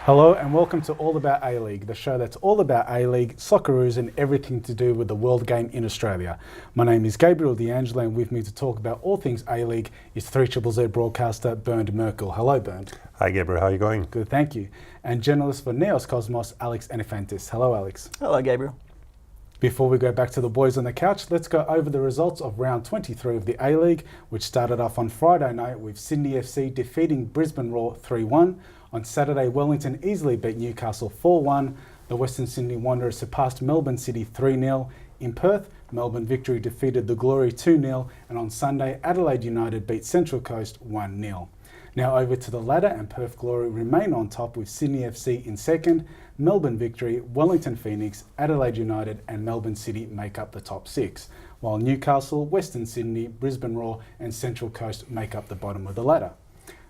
Hello and welcome to All About A-League, the show that's all about A-League, Socceroos and everything to do with the world game in Australia. My name is Gabriel D'Angelo and with me to talk about all things A-League is 3ZZZ broadcaster Bernd Merkel. Hello Bernd. Hi Gabriel, how are you going? Good, thank you. And journalist for Neos Cosmos, Alex Anifantis. Hello Alex. Hello Gabriel. Before we go back to the boys on the couch, let's go over the results of round 23 of the A-League, which started off on Friday night with Sydney FC defeating Brisbane Roar 3-1. On Saturday, Wellington easily beat Newcastle 4-1. The Western Sydney Wanderers surpassed Melbourne City 3-0. In Perth, Melbourne Victory defeated the Glory 2-0. And on Sunday, Adelaide United beat Central Coast 1-0. Now over to the ladder, and Perth Glory remain on top with Sydney FC in second. Melbourne Victory, Wellington Phoenix, Adelaide United and Melbourne City make up the top six, while Newcastle, Western Sydney, Brisbane Roar and Central Coast make up the bottom of the ladder.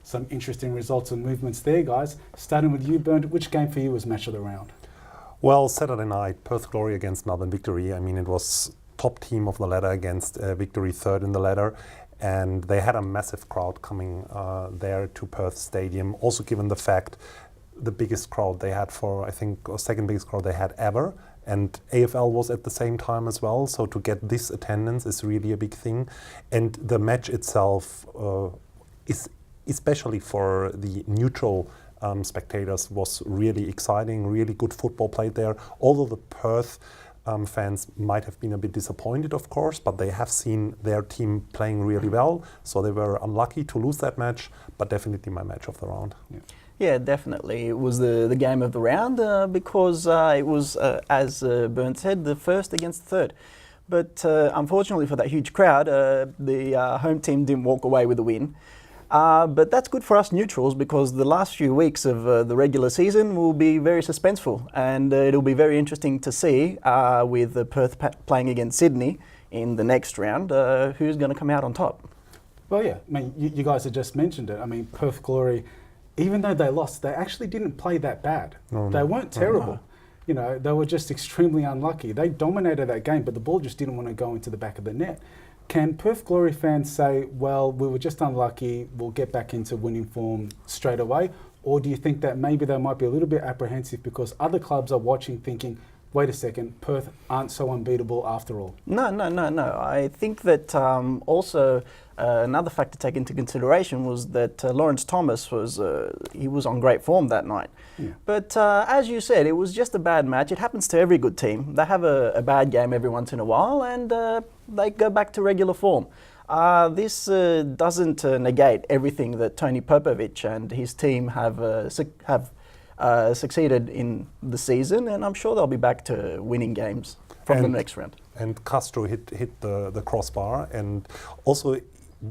Some interesting results and movements there, guys. Starting with you, Bernd, which game for you was match of the round? Well, Saturday night, Perth Glory against Melbourne Victory. I mean, it was top team of the ladder against Victory third in the ladder. And they had a massive crowd coming there to Perth Stadium. Also given the fact the biggest crowd they had for, I think, or second biggest crowd they had ever. And AFL was at the same time as well. So to get this attendance is really a big thing. And the match itself is, especially for the neutral spectators, was really exciting, really good football played there. Although the Perth fans might have been a bit disappointed, of course, but they have seen their team playing really well. So they were unlucky to lose that match, but definitely my match of the round. Yeah, definitely. It was the game of the round because it was, as Bernd said, the first against the third. But unfortunately for that huge crowd, the home team didn't walk away with a win. But that's good for us neutrals because the last few weeks of the regular season will be very suspenseful, and it'll be very interesting to see with Perth playing against Sydney in the next round who's going to come out on top. Well, yeah, I mean, you guys have just mentioned it. I mean, Perth Glory, even though they lost, they actually didn't play that bad. They weren't terrible. You know, they were just extremely unlucky. They dominated that game, but the ball just didn't want to go into the back of the net. Can Perth Glory fans say, well, we were just unlucky, we'll get back into winning form straight away? Or do you think that maybe they might be a little bit apprehensive because other clubs are watching thinking, wait a second, Perth aren't so unbeatable after all? No. I think that also another factor to take into consideration was that Lawrence Thomas was on great form that night. Yeah. But as you said, it was just a bad match. It happens to every good team. They have a bad game every once in a while and they go back to regular form. This doesn't negate everything that Tony Popovic and his team have succeeded in the season, and I'm sure they'll be back to winning games from the next round. And Castro hit the crossbar, and also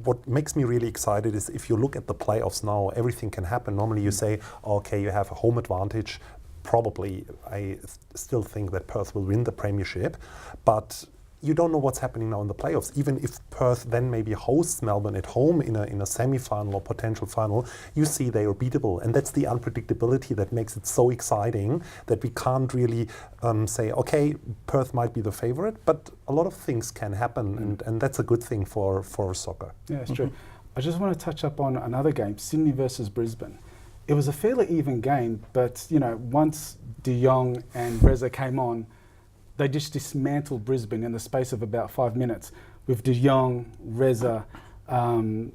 what makes me really excited is if you look at the playoffs now, everything can happen. Normally you say, okay, you have a home advantage. Probably, I still think that Perth will win the premiership, but you don't know what's happening now in the playoffs. Even if Perth then maybe hosts Melbourne at home in a semi-final or potential final, you see they are beatable. And that's the unpredictability that makes it so exciting that we can't really say, okay, Perth might be the favorite, but a lot of things can happen, and that's a good thing for soccer. Yeah, it's true. I just want to touch up on another game, Sydney versus Brisbane. It was a fairly even game, but you know, once De Jong and Reza came on, they just dismantled Brisbane in the space of about 5 minutes with De Jong, Reza, Caceres,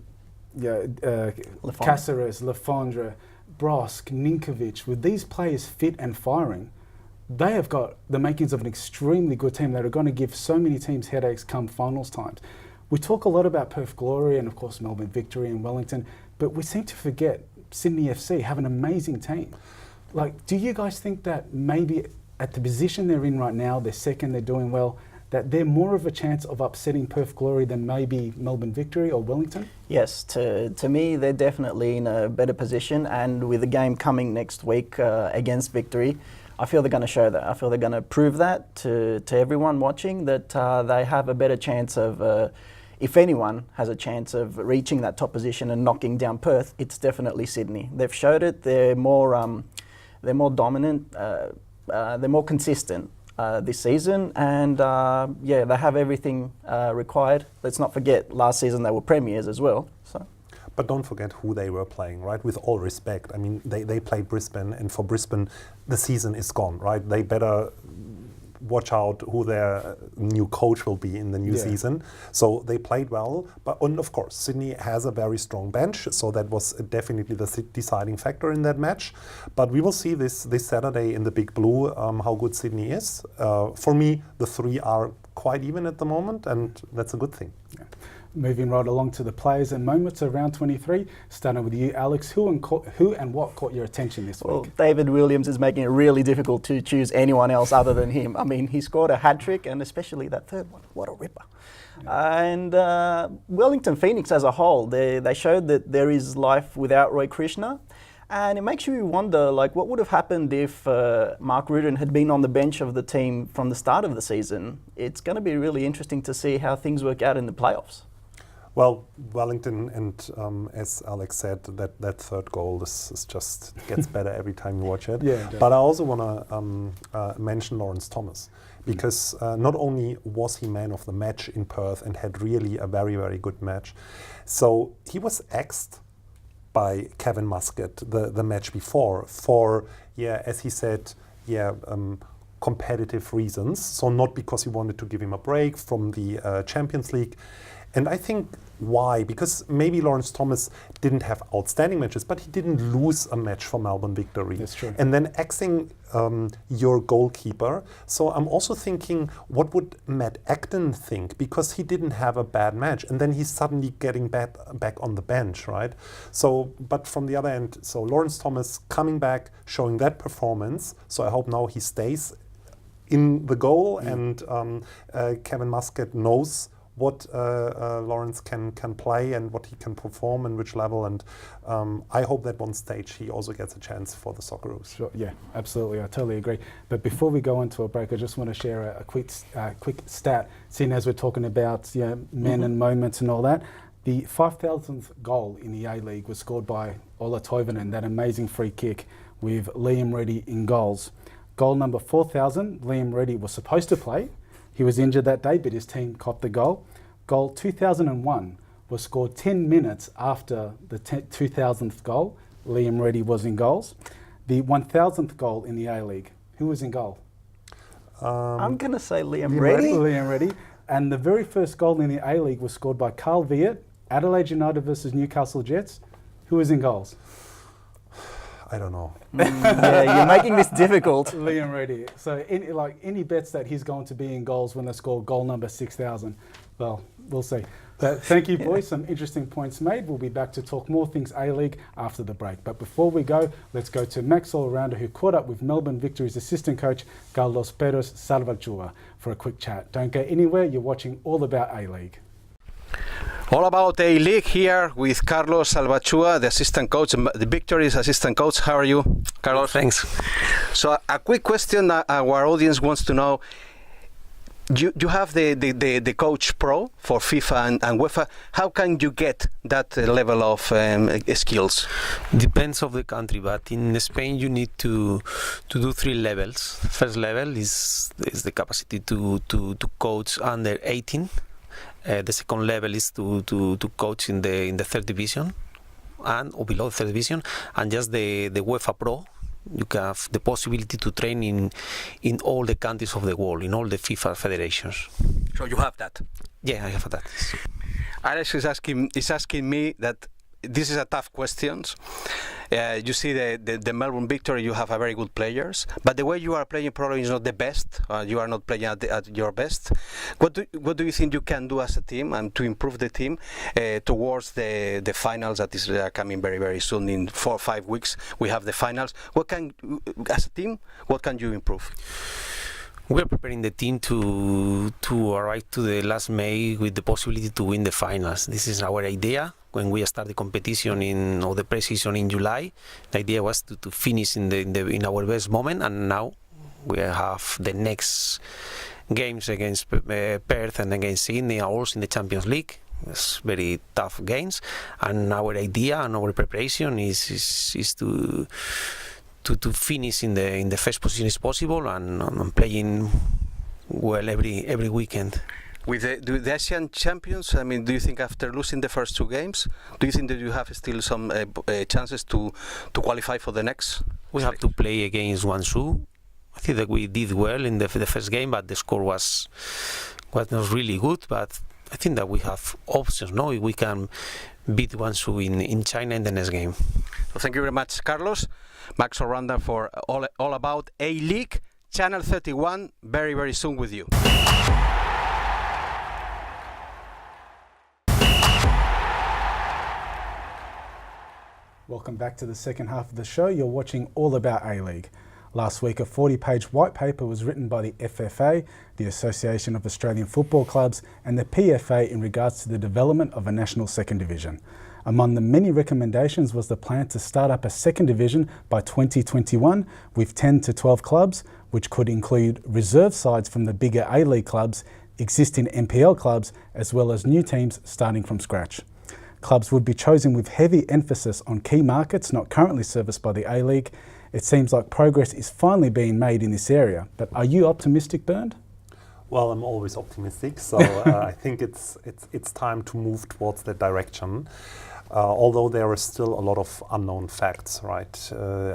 Lafondra, Brosk, Ninkovic. With these players fit and firing, they have got the makings of an extremely good team that are going to give so many teams headaches come finals times. We talk a lot about Perth Glory and of course Melbourne Victory and Wellington, but we seem to forget Sydney FC have an amazing team. Like, do you guys think that maybe at the position they're in right now, they're second, they're doing well, that they're more of a chance of upsetting Perth Glory than maybe Melbourne Victory or Wellington? Yes, to me, they're definitely in a better position, and with the game coming next week against Victory, I feel they're going to show that. I feel they're going to prove that to everyone watching, that they have a better chance of, if anyone has a chance of reaching that top position and knocking down Perth, it's definitely Sydney. They've showed it, they're more dominant, they're more consistent this season, and they have everything required. Let's not forget, last season they were premiers as well. So. but don't forget who they were playing, right? With all respect, I mean, they played Brisbane, and for Brisbane, the season is gone, right? They better watch out who their new coach will be in the new season. So they played well, and of course, Sydney has a very strong bench, so that was definitely the deciding factor in that match. But we will see this Saturday in the Big Blue how good Sydney is. For me, the three are quite even at the moment, and that's a good thing. Yeah. Moving right along to the players and moments of round 23, starting with you, Alex. Who and what caught your attention this week? Well, David Williams is making it really difficult to choose anyone else other than him. I mean, he scored a hat-trick, and especially that third one. What a ripper. And Wellington Phoenix as a whole, they showed that there is life without Roy Krishna. And it makes you wonder, like, what would have happened if Mark Rudan had been on the bench of the team from the start of the season? It's going to be really interesting to see how things work out in the playoffs. Well, Wellington, and as Alex said, that third goal is just gets better every time you watch it. Yeah, but I also want to mention Lawrence Thomas, because not only was he man of the match in Perth and had really a very, very good match, so he was axed by Kevin Muscat the match before for, as he said, competitive reasons. So not because he wanted to give him a break from the Champions League. And I think why? Because maybe Lawrence Thomas didn't have outstanding matches, but he didn't lose a match for Melbourne Victory. That's true. And then axing your goalkeeper. So I'm also thinking, what would Matt Acton think? Because he didn't have a bad match, and then he's suddenly getting back on the bench, right? So, but from the other end, so Lawrence Thomas coming back, showing that performance. So I hope now he stays in the goal, and Kevin Muscat knows what Lawrence can play and what he can perform and which level, and I hope that one stage he also gets a chance for the Socceroos. Sure, yeah, absolutely, I totally agree. But before we go into a break, I just want to share a quick stat, seeing as we're talking about men and moments and all that. The 5,000th goal in the A-League was scored by Ola Toivonen, that amazing free kick with Liam Reddy in goals. Goal number 4,000, Liam Reddy was supposed to play. He was injured that day, but his team copped the goal. Goal 2001 was scored 10 minutes after the 2000th goal. Liam Reddy was in goals. The 1000th goal in the A-League, who was in goal? I'm going to say Liam Reddy. Liam Reddy. And the very first goal in the A-League was scored by Carl Viet, Adelaide United versus Newcastle Jets. Who was in goals? I don't know. Yeah, you're making this difficult. Liam Reddy. So any bets that he's going to be in goals when they score goal number 6,000? Well, we'll see. But thank you, boys. Some interesting points made. We'll be back to talk more things A-League after the break. But before we go, let's go to Max Allrounder, who caught up with Melbourne Victory's assistant coach, Carlos Perez Salvatierra, for a quick chat. Don't go anywhere. You're watching All About A-League. All About A-League here with Carlos Salvatierra, the assistant coach, the Victory's assistant coach. How are you, Carlos? Thanks. So a quick question that our audience wants to know. You have the coach pro for FIFA and UEFA. How can you get that level of skills? Depends of the country, but in Spain you need to do 3 levels. First level is the capacity to coach under 18. The second level is to coach in the third division or below the third division, and just the UEFA Pro. You have the possibility to train in all the countries of the world, in all the FIFA federations. So you have that? Yeah, I have that. Alex is asking me that this is a tough question. You see the Melbourne Victory, you have a very good players, but the way you are playing probably is not the best. You are not playing at your best. What do you think you can do as a team and to improve the team towards the finals that is coming very, very soon? In 4 or 5 weeks we have the finals. As a team, what can you improve? We're preparing the team to arrive to the last May with the possibility to win the finals. This is our idea. When we start the competition or the pre-season in July, the idea was to finish in our best moment, and now we have the next games against Perth and against Sydney, are also in the Champions League. It's very tough games, and our idea and our preparation is to finish in the first position as possible and playing well every weekend. With the Asian champions, I mean, do you think after losing the first 2 games, do you think that you have still some chances to qualify for the next? We have to play against Guangzhou. I think that we did well in the first game, but the score was not really good. But I think that we have options. No, we can beat Guangzhou in China in the next game. So thank you very much, Carlos. Max Oranda for all about A-League. Channel 31, very, very soon with you. Welcome back to the second half of the show. You're watching All About A-League. Last week, a 40-page white paper was written by the FFA, the Association of Australian Football Clubs, and the PFA in regards to the development of a national second division. Among the many recommendations was the plan to start up a second division by 2021 with 10 to 12 clubs, which could include reserve sides from the bigger A-League clubs, existing NPL clubs, as well as new teams starting from scratch. Clubs would be chosen with heavy emphasis on key markets not currently serviced by the A-League. It seems like progress is finally being made in this area. But are you optimistic, Bernd? Well, I'm always optimistic, so I think it's time to move towards that direction. Although there are still a lot of unknown facts, right?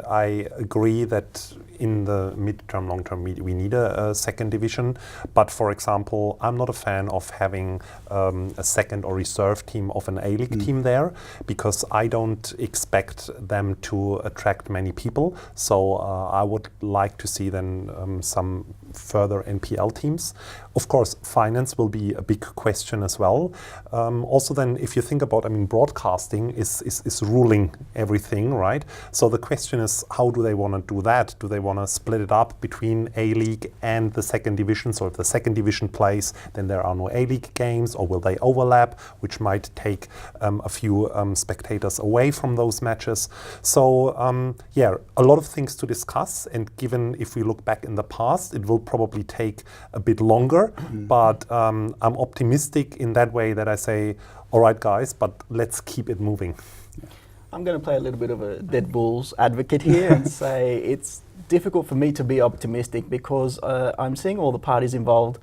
I agree that in the mid-term, long-term, we need a second division. But for example, I'm not a fan of having a second or reserve team of an A-League team there, because I don't expect them to attract many people. So I would like to see then some further NPL teams. Of course, finance will be a big question as well. Also then, if you think about, broadcasting is ruling everything, right? So the question is, how do they want to do that? Do they want to split it up between A-League and the second division? So if the second division plays, then there are no A-League games, or will they overlap, which might take a few spectators away from those matches? So yeah, a lot of things to discuss, and given if we look back in the past, it will probably take a bit longer, but I'm optimistic in that way that I say, all right, guys, but let's keep it moving. I'm going to play a little bit of a dead bulls advocate here and say it's difficult for me to be optimistic, because I'm seeing all the parties involved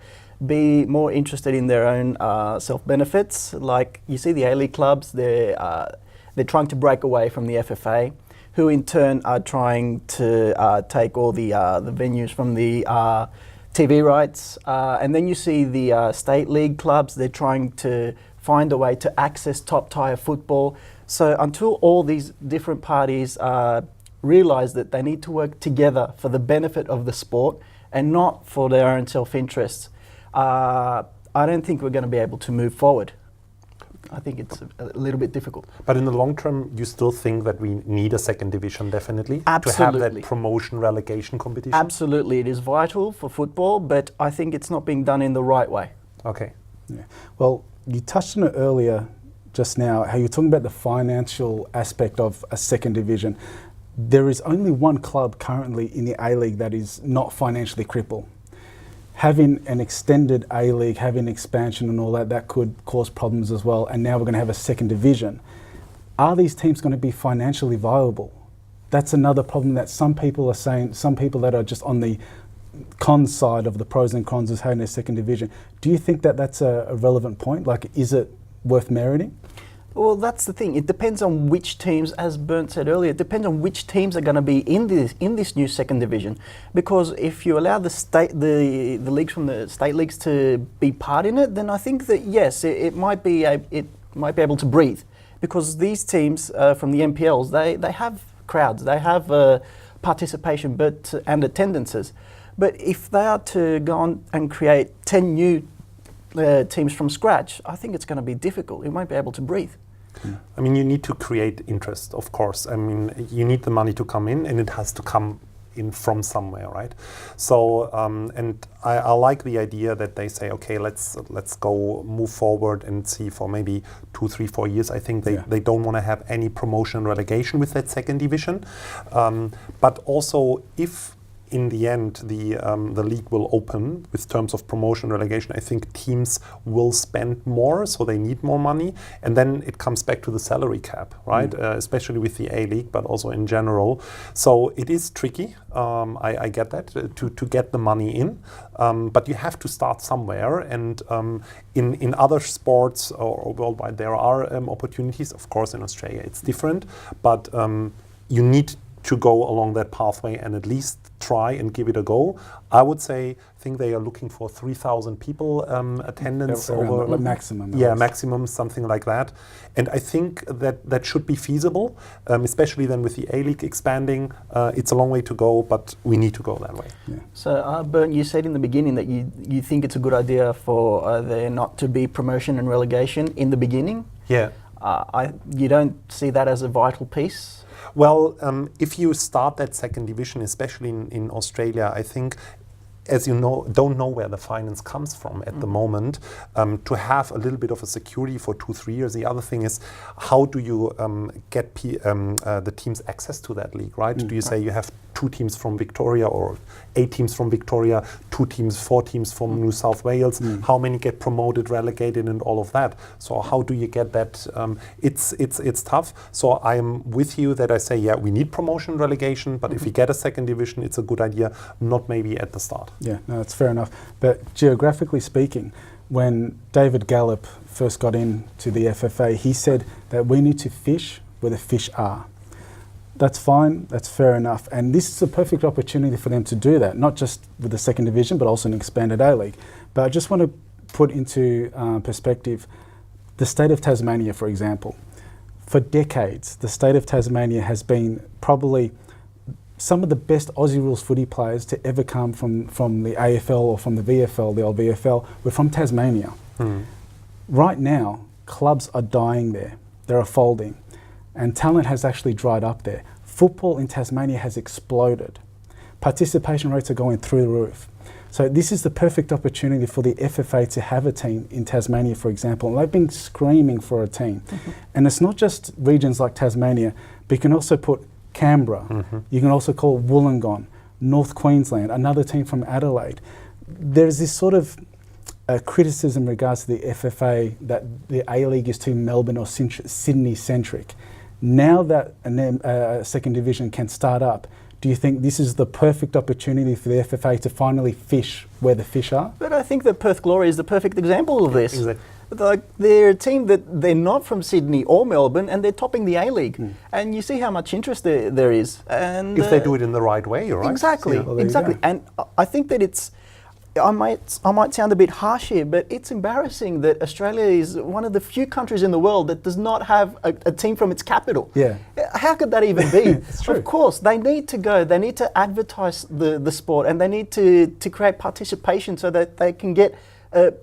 be more interested in their own self-benefits. Like you see the A-League clubs, they're trying to break away from the FFA, who in turn are trying to take all the venues from the TV rights. And then you see the state league clubs, they're trying to find a way to access top tier football. So until all these different parties realise that they need to work together for the benefit of the sport and not for their own self-interests, I don't think we're going to be able to move forward. I think it's a little bit difficult. But in the long term, you still think that we need a second division, definitely? Absolutely. To have that promotion relegation competition? Absolutely. It is vital for football, but I think it's not being done in the right way. Okay. Yeah. Well, you touched on it earlier just now, how you're talking about the financial aspect of a second division. There is only one club currently in the A-League that is not financially crippled. Having an extended A-League, having expansion and all that, that could cause problems as well. And now we're going to have a second division. Are these teams going to be financially viable? That's another problem that some people are saying, some people that are just on the cons side of the pros and cons is having a second division. Do you think that that's a relevant point? Like, is it worth meriting? Well, that's the thing. It depends on which teams, as Bernd said earlier, it depends on which teams are going to be in this new second division. Because if you allow the leagues from the state leagues to be part in it, then I think that yes, it might be able to breathe. Because these teams from the NPLs, they have crowds, they have participation, and attendances. But if they are to go on and create 10 new teams from scratch, I think it's going to be difficult. It won't be able to breathe. I mean, you need to create interest, of course. I mean, you need the money to come in, and it has to come in from somewhere, right? So, and I like the idea that they say, okay, let's go move forward and see for maybe 2, 3, 4 years. I think they don't want to have any promotion and relegation with that second division. But also, if in the end the league will open with terms of promotion relegation, I think teams will spend more, so they need more money, and then it comes back to the salary cap, right? Especially with the A-League, but also in general. So it is tricky. I get that to get the money in, but you have to start somewhere. And in other sports or worldwide, there are opportunities. Of course, in Australia it's different, but you need to go along that pathway and at least try and give it a go. I would say, I think they are looking for 3,000 people attendance over the maximum. Yeah, maximum, something like that. And I think that should be feasible, especially then with the A-League expanding. It's a long way to go, but we need to go that way. Yeah. So, Bernd, you said in the beginning that you think it's a good idea for there not to be promotion and relegation in the beginning. Yeah. You don't see that as a vital piece? Well, if you start that second division, especially in Australia, I think, as you know, don't know where the finance comes from at the moment, to have a little bit of a security for 2-3 years. The other thing is, how do you get the teams access to that league, right? Do you say you have 2 teams from Victoria or 8 teams from Victoria, 2 teams, 4 teams from New South Wales? How many get promoted, relegated, and all of that? So how do you get that? It's tough. So I'm with you that I say, yeah, we need promotion, relegation, but if we get a second division, it's a good idea, not maybe at the start. Yeah, no, that's fair enough. But geographically speaking, when David Gallup first got into the FFA, he said that we need to fish where the fish are. That's fine, that's fair enough. And this is a perfect opportunity for them to do that, not just with the second division, but also an expanded A-League. But I just want to put into perspective the state of Tasmania, for example. For decades, the state of Tasmania has been probably some of the best Aussie rules footy players to ever come from the AFL or from the VFL, the old VFL, were from Tasmania. Right now, clubs are dying there. They are folding. And talent has actually dried up there. Football in Tasmania has exploded. Participation rates are going through the roof. So this is the perfect opportunity for the FFA to have a team in Tasmania, for example. And they've been screaming for a team. And it's not just regions like Tasmania, but you can also put Canberra. You can also call Wollongong, North Queensland, another team from Adelaide. There's this sort of criticism in regards to the FFA that the A-League is too Melbourne or Sydney-centric. Now that a second division can start up, do you think this is the perfect opportunity for the FFA to finally fish where the fish are? But I think that Perth Glory is the perfect example of this. Exactly. Like, they're a team that they're not from Sydney or Melbourne, and they're topping the A-League. And you see how much interest there is. And if they do it in the right way, right? Exactly, Yeah, well, exactly. And I think that it's, I might sound a bit harsh here, but it's embarrassing that Australia is one of the few countries in the world that does not have a team from its capital. Yeah. How could that even be? It's true. Of course, they need to go, they need to advertise the sport, and they need to create participation so that they can get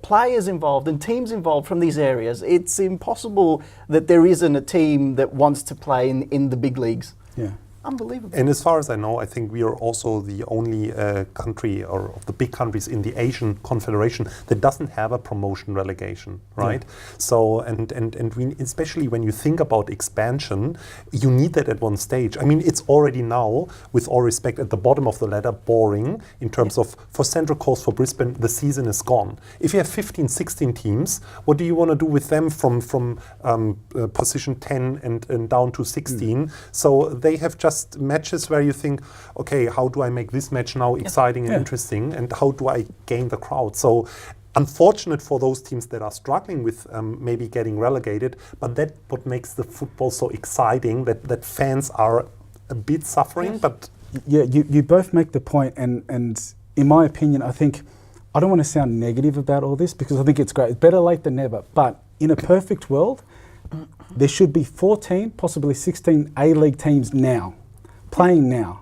players involved and teams involved from these areas. It's impossible that there isn't a team that wants to play in the big leagues. Yeah. Unbelievable. And as far as I know, I think we are also the only country or of the big countries in the Asian Confederation that doesn't have a promotion relegation, right? So, and we, especially when you think about expansion, you need that at one stage. I mean, it's already now, with all respect, at the bottom of the ladder, boring in terms of, for Central Coast, for Brisbane, the season is gone. If you have 15, 16 teams, what do you want to do with them from position 10 and down to 16? So they have just matches where you think, okay, how do I make this match now exciting and interesting, and how do I gain the crowd? So unfortunate for those teams that are struggling with maybe getting relegated, but that what makes the football so exciting, that fans are a bit suffering. But yeah, you both make the point, and in my opinion, I think, I don't want to sound negative about all this because I think it's great. It's better late than never. But in a perfect world, there should be 14, possibly 16 A-League teams now, playing now.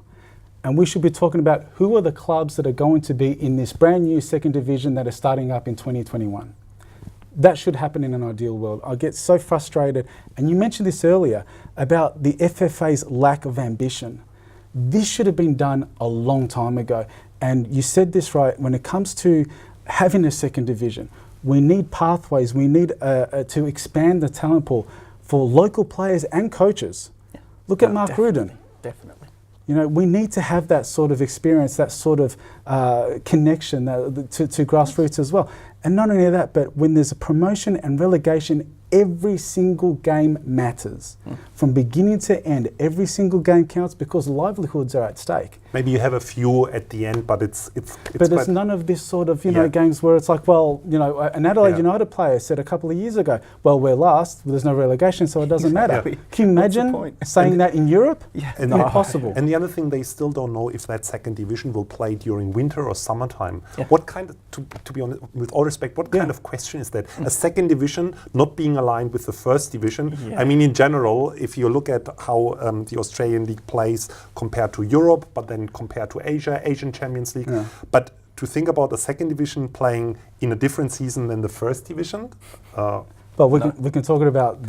And we should be talking about who are the clubs that are going to be in this brand new second division that are starting up in 2021. That should happen in an ideal world. I get so frustrated. And you mentioned this earlier about the FFA's lack of ambition. This should have been done a long time ago. And you said this right, when it comes to having a second division, we need pathways, we need to expand the talent pool for local players and coaches. Look at Mark Rudin. Definitely. You know, we need to have that sort of experience, that sort of connection to grassroots as well. And not only that, but when there's a promotion and relegation, every single game matters. From beginning to end, every single game counts because livelihoods are at stake. Maybe you have a few at the end, but it's but there's none of this sort of, you know, games where it's like, well, you know, an Adelaide United player said a couple of years ago, well, we're last, there's no relegation, so it doesn't matter. Can you imagine saying that in Europe? Impossible. And the other thing, they still don't know if that second division will play during winter or summertime. What kind of, to be honest, with all respect, what kind of question is that? A second division not being aligned with the first division? I mean, in general, if you look at how the Australian League plays compared to Europe, but then compared to Asia, Asian Champions League, but to think about a second division playing in a different season than the first division. But we can talk about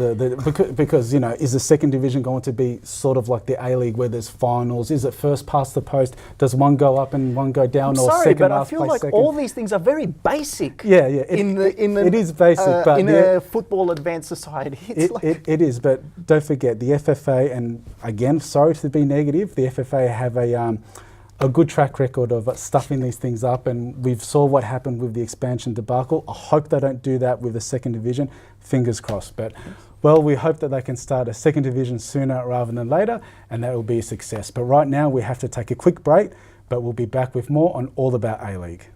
because you know, is the second division going to be sort of like the A-League where there's finals? Is it first past the post? Does one go up and one go down? I'm sorry, but I feel like all these things are very basic. It is basic, but in a football advanced society, it is. But don't forget the FFA, and again, sorry to be negative, the FFA have a good track record of stuffing these things up, and we've saw what happened with the expansion debacle. I hope they don't do that with the second division. Fingers crossed. But, well, we hope that they can start a second division sooner rather than later, and that will be a success. But right now we have to take a quick break, but we'll be back with more on All About A-League.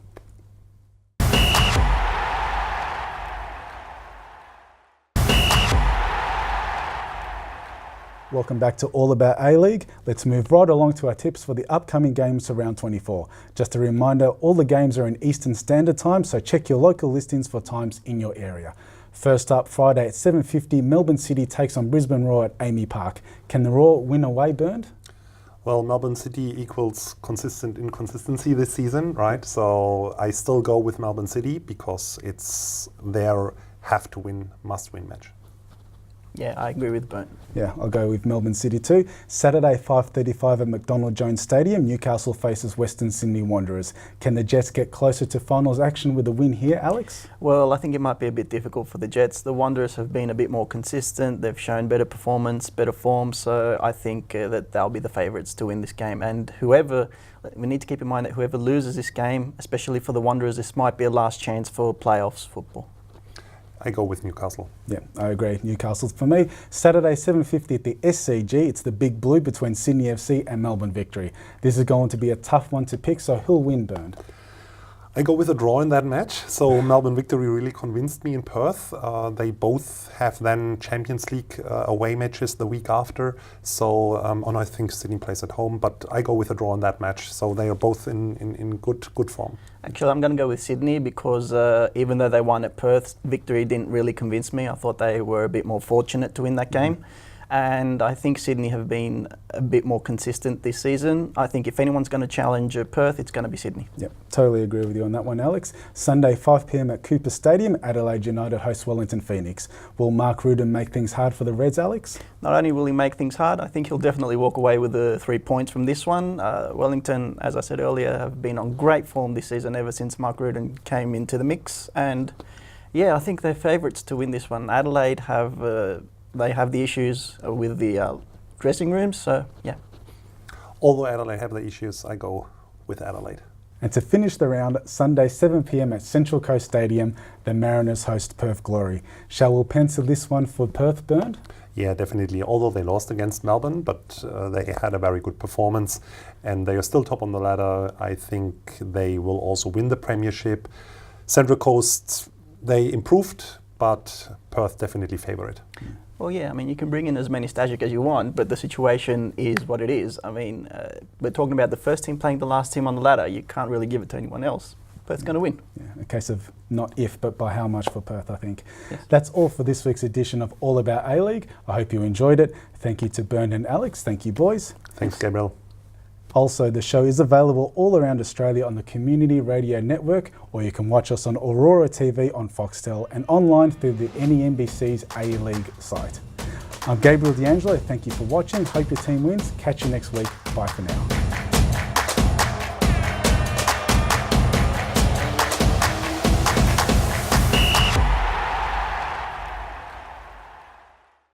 Welcome back to All About A-League. Let's move right along to our tips for the upcoming games for round 24. Just a reminder, all the games are in Eastern Standard Time, so check your local listings for times in your area. First up, Friday at 7:50, Melbourne City takes on Brisbane Roar at Amy Park. Can the Roar win away, Bernd? Well, Melbourne City equals consistent inconsistency this season, right? So I still go with Melbourne City because it's their have-to-win, must-win match. Yeah, I agree with Bernd. Yeah, I'll go with Melbourne City too. Saturday, 5:35 at McDonald Jones Stadium, Newcastle faces Western Sydney Wanderers. Can the Jets get closer to finals action with a win here, Alex? Well, I think it might be a bit difficult for the Jets. The Wanderers have been a bit more consistent. They've shown better performance, better form, so I think that they'll be the favourites to win this game. And we need to keep in mind that whoever loses this game, especially for the Wanderers, this might be a last chance for playoffs football. I go with Newcastle. Yeah, I agree. Newcastle's for me. Saturday, 7:50 at the SCG. It's the big blue between Sydney FC and Melbourne Victory. This is going to be a tough one to pick, so who'll win, Bernd? I go with a draw in that match. So Melbourne Victory really convinced me in Perth. They both have then Champions League away matches the week after. So and I think Sydney plays at home, but I go with a draw in that match. So they are both in good form. Actually, I'm going to go with Sydney because even though they won at Perth, Victory didn't really convince me. I thought they were a bit more fortunate to win that game. And I think Sydney have been a bit more consistent this season. I think if anyone's going to challenge Perth, it's going to be Sydney. Yep, totally agree with you on that one, Alex. Sunday, 5 p.m. at Cooper Stadium, Adelaide United host Wellington Phoenix. Will Mark Rudan make things hard for the Reds, Alex? Not only will he make things hard, I think he'll definitely walk away with the 3 points from this one. Wellington, as I said earlier, have been on great form this season ever since Mark Rudan came into the mix. And yeah, I think they're favourites to win this one. Adelaide have... They have the issues with the dressing rooms, so yeah. Although Adelaide have the issues, I go with Adelaide. And to finish the round, Sunday 7 p.m. at Central Coast Stadium, the Mariners host Perth Glory. Shall we pencil this one for Perth, Bernd? Yeah, definitely. Although they lost against Melbourne, but they had a very good performance and they are still top on the ladder. I think they will also win the premiership. Central Coast, they improved, but Perth definitely favourite. Well, yeah, I mean, you can bring in as many Stajic as you want, but the situation is what it is. I mean, we're talking about the first team playing the last team on the ladder. You can't really give it to anyone else. Perth's going to win. Yeah, a case of not if, but by how much for Perth, I think. Yes. That's all for this week's edition of All About A-League. I hope you enjoyed it. Thank you to Bernd and Alex. Thank you, boys. Thanks, Gabriel. Also, the show is available all around Australia on the Community Radio Network, or you can watch us on Aurora TV on Foxtel and online through the NENBC's A-League site. I'm Gabriel D'Angelo. Thank you for watching. Hope your team wins. Catch you next week. Bye for now.